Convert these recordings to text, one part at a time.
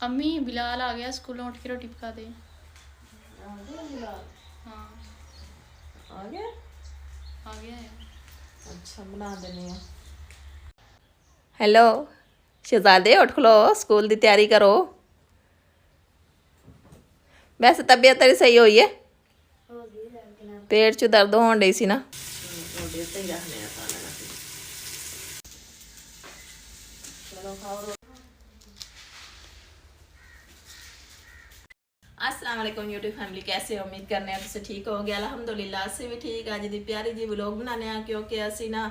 अम्मी बिलाल आ गया स्कूलों, उठ के रोटी पका दे। आ गया बिलाल? हाँ आ गया? आ गया है। अच्छा बना देने आ। हेलो शहजादे उठ खलो, स्कूल की तैयारी करो। वैसे तबीयत तेरी सही हुई है? पेट च दर्द होने डई सी ना? रोटी तो ही रखने आ सारा ना। चलो खाओ रोटी। अस्सलाम वालेकुम यूट्यूब फैमिली, कैसे हो? उम्मीद करने तुम ठीक हो गया। अल्हम्दुलिल्लाह असी भी ठीक। अज की प्यारी जी व्लॉग बनाने क्योंकि असी ना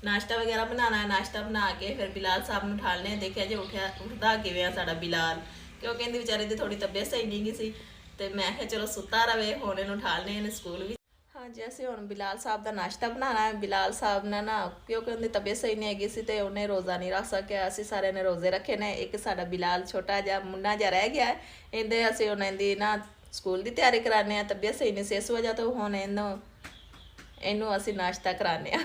नाश्ता वगैरह बनाना है। नाश्ता बना के फिर बिलाल साहब ਨੂੰ ਠਾਲਨੇ देखिया जो उठदा किवें साडा बिलाल, क्योंकि इहदी विचारे दी थोड़ी तबीयत सही नहीं गई सी ते मैं कहा चलो सुता रहे, हुण इहनूं ਠਾਲਨੇ इहने स्कूल भी। हाँ जी, असीं हुण बिलाल साहब का नाश्ता बनाना है। बिलाल साहब ने ना क्योंकि उनकी तबीयत सही नहीं हैगी सी ते उन्हें रोज़ा नहीं रख सकिया। असीं सारे ने रोज़े रखे ने। एक साडा बिलाल छोटा जिहा मुन्ना जिहा रह गया है, इहदे असीं हुण इहदी ना स्कूल की तैयारी कराने आ। तबीयत सही नहीं सी इस वजह तो हुण इहनूं असीं नाश्ता कराने आ।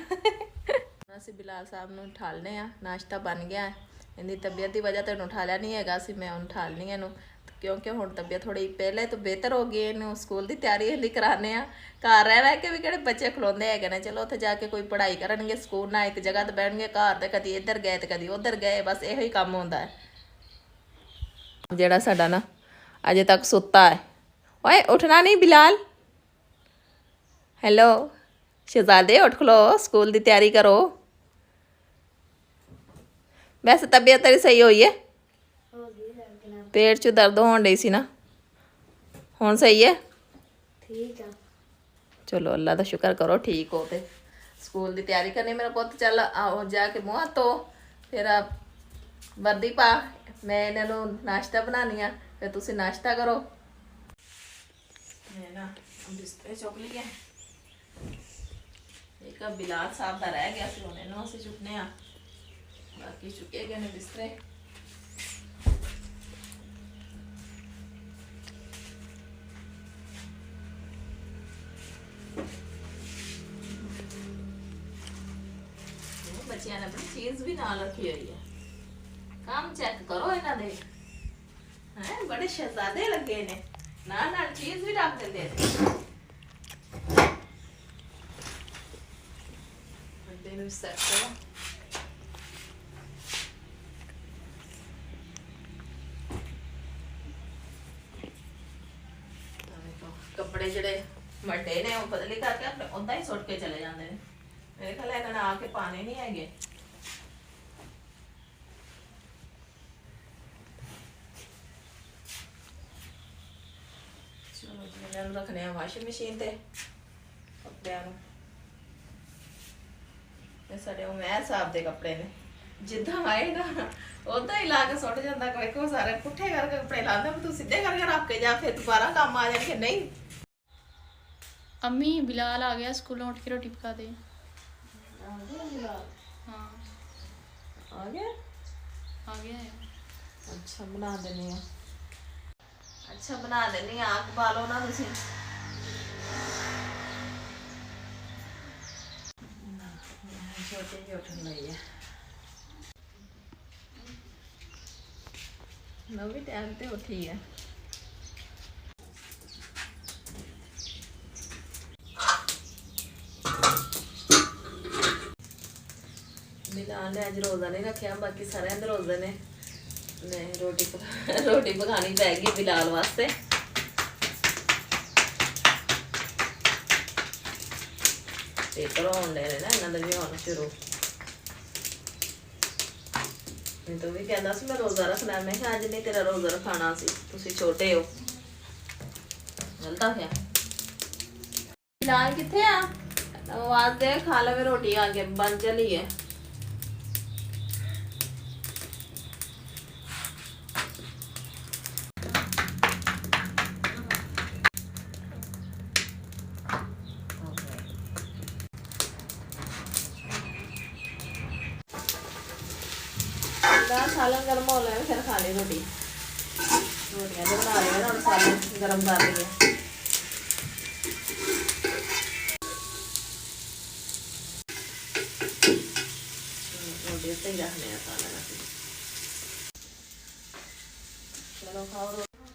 असीं बिलाल साहब नूं ਠਾਲਨੇ आ। नाश्ता बन गया है। इहदी तबीयत की वजह तो इहनूं ਠਾਲਿਆ नहीं हैगा सी। मैं हुण ਠਾਲਨੀ इहनूं क्योंकि हुण तबीयत थोड़ी पहले तो बेहतर हो गई। इहनूं स्कूल की तैयारी इहदी कराने आ। घर रह के भी किहड़े बच्चे खलोंदे हैगे ने। चलो उत्थे जाके कोई पढ़ाई करनगे, स्कूल ना एक जगह ते बैठणगे। घर ते कदी इधर गए तो कदी उधर गए, बस इहो ही काम होंदा है। जिहड़ा साडा ना अजे तक सुत्ता है। ओए उठना नहीं बिलाल। हेलो शहजादे उठ खलो, स्कूल की तैयारी करो। वैसे तबीयत तेरी सही हुई है? पेट च दर्द होने डई सी ना? हुण सही है? ठीक है। चलो अल्लाह का शुक्र करो ठीक हो। तो स्कूल की तैयारी करनी मेरा पुत। चल आओ जाके मुँह हत्थ धो, फिर वर्दी पा। मैं इन्हों नाश्ता बनानी आ, फिर तुसी नाश्ता करो। मैं ना बिस्तर चुक लिया। एक बिलाल साहब का रह गया, फिर उन्हें असीं चुकने आ। बाकी चुके गए ने बिस्तरे। बच्चियां ने अपनी चीज भी नाल रखी हुई है। काम चेक करो इन्हां दे, हैं बड़े शहजादे लगे ने। नाल चीज भी रख देंदे ने। बंदे नूं सेट करो। कपड़े जड़े वड्डे ने वो बदली करके अपने उदा ही सुट के चले जाते हैं। मेरे ख्याल इन्होंने आके पाने नहीं है। चलो जी इन्होंने रखने वाशिंग मशीन से कपड़िया। साढ़े उमैर साहब के कपड़े ने, जिदा आए ना उदा ही ला के सुट जाता। देखो सारे पुट्ठे करके कपड़े लाते, तू सीधे करके रख के जा, फिर दोबारा काम आ जाएंगे। नहीं अम्मी बिलाल आ गया स्कूलों, उठ के रोटी पका दे। आ गया बिलाल? हाँ आ गया? आ गया है। अच्छा बना देने आ। अच्छा बना देनी आग बालो ना तुसी। छोटी भी उठन लगी है। मैं भी टाइम पे उठी है। बिलाल ने अज रोज़ा नहीं रखा, बाकी सारे दे रोज़े ने। रोटी पकानी पैगी बिलाल वास्ते। पेपर होने लगे ना इन्होंने भी होना शुरू। नहीं तो भी कहता सी मैं रोज़ा रखना। मैं अज नहीं तेरा रोज़ा रखाना सी, तुसी छोटे हो। गलत आख्या। बिलाल किथे आ? आवाज दे, खा लवे रोटी, आगे बन चली है। सालन गर्म हो लगे फिर खा ली रोटी। रोटियां जो बना रही है ना, सालन गर्म कर रही है। रोटी तो ही रखने सालन। चलो खाओ रोटी।